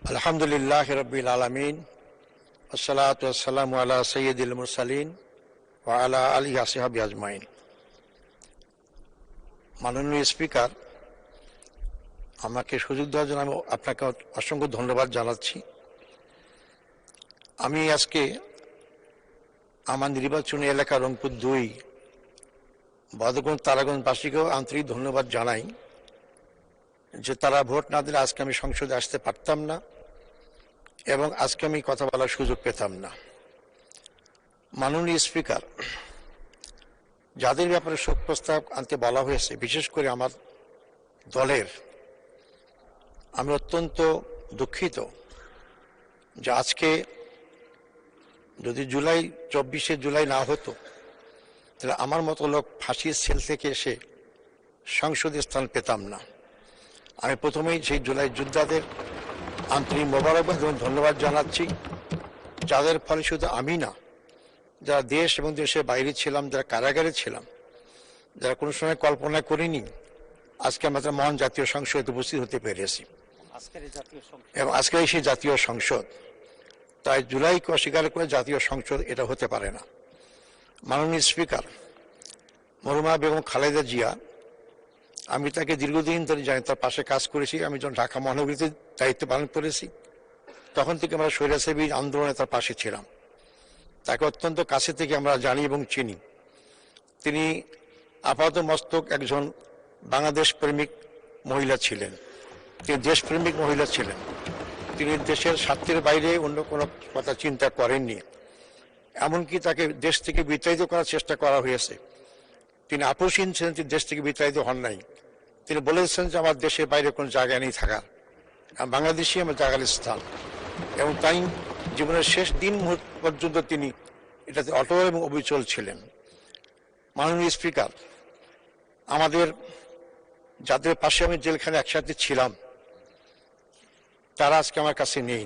আলহামদুলিল্লাহ রব্বিল আলামিন আসসালাতু ওয়াসসালামু আলা সাইয়্যিদিল মুরসালিন ওয়া আলা আলিহি ওয়া সাহবিহি আজমাইন। মাননীয় স্পিকার, আমাকে সুযোগ দেওয়ার জন্য আমি আপনাকে অসংখ্য ধন্যবাদ জানাচ্ছি। আমি আজকে আমার নির্বাচনী এলাকা রংপুর ২ বদরগঞ্জ তারাগঞ্জবাসীকেও আন্তরিক ধন্যবাদ জানাই যে তারা ভোট না দিলে আজকে আমি সংসদে আসতে পারতাম না এবং আজকে আমি কথা বলার সুযোগ পেতাম না। মাননীয় স্পিকার, যাদের ব্যাপারে শোক প্রস্তাব আনতে বলা হয়েছে, বিশেষ করে আমার দলের, আমি অত্যন্ত দুঃখিত যে আজকে যদি ২৪শে জুলাই না হতো তাহলে আমার মতো লোক ফাঁসির সেল থেকে এসে সংসদে স্থান পেতাম না। আমি প্রথমেই সেই জুলাই যোদ্ধাদের আন্তরিক মোবারকবাদ এবং ধন্যবাদ জানাচ্ছি, যাদের ফলে শুধু আমি না, যারা দেশ এবং দেশের বাইরে ছিলাম, যারা কারাগারে ছিলাম, যারা কোনো সময় কল্পনা করিনি, আজকে আমরা মহান জাতীয় সংসদে উপস্থিত হতে পেরেছি এবং আজকের সেই জাতীয় সংসদ। তাই জুলাইকে অস্বীকার করে জাতীয় সংসদ এটা হতে পারে না। মাননীয় স্পিকার, মরহুমা বেগম খালেদা জিয়া, আমি তাকে দীর্ঘদিন ধরে জানি, তার পাশে কাজ করেছি। আমি যখন ঢাকা মহানগরীতে দায়িত্ব পালন করেছি তখন থেকে আমরা স্বৈরাচারী আন্দোলনে তার পাশে ছিলাম। তাকে অত্যন্ত কাছে থেকে আমরা জানি এবং চিনি। তিনি আপাত মস্তক একজন বাংলাদেশ প্রেমিক মহিলা ছিলেন, তিনি দেশপ্রেমিক মহিলা ছিলেন। তিনি দেশের স্বার্থের বাইরে অন্য কোনো কথা চিন্তা করেননি। এমনকি তাকে দেশ থেকে বিতাড়িত করার চেষ্টা করা হয়েছে, তিনি আপোষহীন ছিলেন, তিনি দেশ থেকে বিতাড়িত হন নাই। তিনি বলেছেন যে আমার দেশের বাইরে কোনো জায়গা নেই থাকার, বাংলাদেশই আমার জায়গার স্থান। এবং তাই জীবনের শেষ দিন মুহূর্ত পর্যন্ত তিনি এটাতে অটল এবং অবিচল ছিলেন। মাননীয় স্পিকার, আমাদের যাদের পাশে আমি জেলখানে একসাথে ছিলাম তারা আজকে আমার কাছে নেই,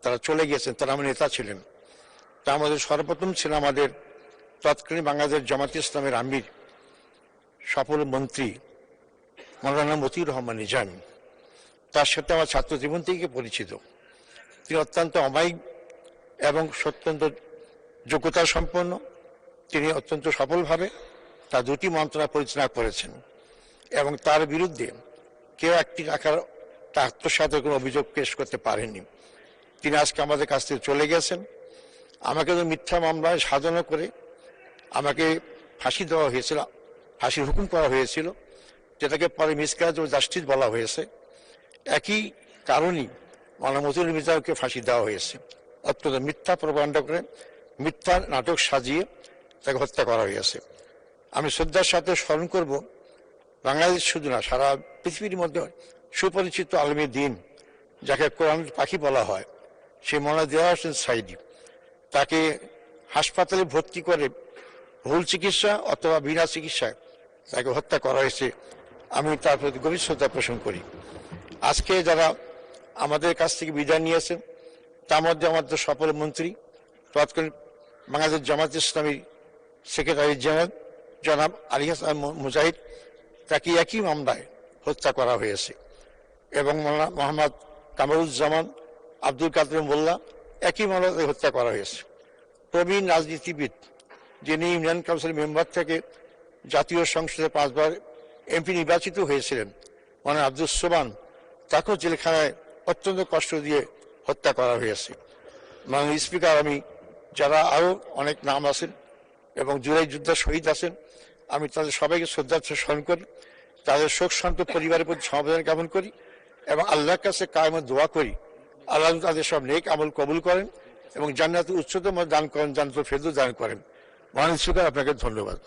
তারা চলে গিয়েছেন, তারা আমার নেতা ছিলেন। তা আমাদের সর্বপ্রথম ছিলেন আমাদের তৎকালীন বাংলাদেশ জামাত ইসলামের আমির, সফল মন্ত্রী মাওলানা মতিউর রহমান নিজামী। তার সাথে আমার ছাত্র জীবন থেকে পরিচিত। তিনি অত্যন্ত অমায়িক এবং অত্যন্ত যোগ্যতা সম্পন্ন। তিনি অত্যন্ত সফলভাবে তার দুটি মন্ত্রণালয় পরিচালনা করেছেন এবং তার বিরুদ্ধে কেউ একটি টাকার আত্মসাতের কোনো অভিযোগ পেশ করতে পারেননি। তিনি আজকে আমাদের কাছ থেকে চলে গেছেন। আমাকে তো মিথ্যা মামলায় সাজানো করে আমাকে ফাঁসি দেওয়া হয়েছিল, ফাঁসির হুকুম করা হয়েছিল, যেটাকে পরে মিসক্যারেজ অফ জাস্টিস বলা হয়েছে। একই কারণেই মাওলানা মতিউর নিজামীকে ফাঁসি দেওয়া হয়েছে। অত্যন্ত মিথ্যা প্রপাগান্ডা করে, মিথ্যা নাটক সাজিয়ে তাকে হত্যা করা হয়েছে। আমি শ্রদ্ধার সাথে স্মরণ করব বাংলাদেশ শুধু না, সারা পৃথিবীর মধ্যে সুপরিচিত আলমী দিন, যাকে কোরআন পাখি বলা হয়, সেই মাওলানা দেওয়ার হোসেন সাইদি। তাকে হাসপাতালে ভর্তি করে ভুল চিকিৎসা অথবা বিনা চিকিৎসায় তাকে হত্যা করা হয়েছে। আমি তার প্রতি গভীর শ্রদ্ধা পোষণ করি। আজকে যারা আমাদের কাছ থেকে বিদায় নিয়েছেন তার মধ্যে আমাদের সফল মন্ত্রী, তৎকালীন বাংলাদেশ জামাত ইসলামী সেক্রেটারি জেনারেল জনাব আলী হাসান মুজাহিদ, তাকে একই মামলায় হত্যা করা হয়েছে। এবং মোহাম্মদ কামরুজ্জামান, আব্দুল কাদের মোল্লা, একই মামলায় হত্যা করা হয়েছে। প্রবীণ রাজনীতিবিদ, যিনি ইউনিয়ন কাউন্সিল মেম্বার থেকে জাতীয় সংসদে 5 বার এমপি নির্বাচিত হয়েছিলেন, মানে আব্দুল সোবান, তাকেও জেলখানায় অত্যন্ত কষ্ট দিয়ে হত্যা করা হয়েছে। মাননীয় স্পিকার, আমি যারা আরও অনেক নাম আছেন এবং জুলাই যোদ্ধা শহীদ আছেন, আমি তাদের সবাইকে শ্রদ্ধার সাথে স্মরণ করি, তাদের শোক শান্ত পরিবারের প্রতি সমবেদনা জ্ঞাপন করি এবং আল্লাহর কাছে কায়েমত দোয়া করি আল্লাহ তাদের সব নেক আমল কবুল করেন এবং জান্নাতের উচ্চতম দান করেন, জান্নাতুল ফেরদৌস দান করেন। মাননীয় স্পিকার, আপনাকে ধন্যবাদ।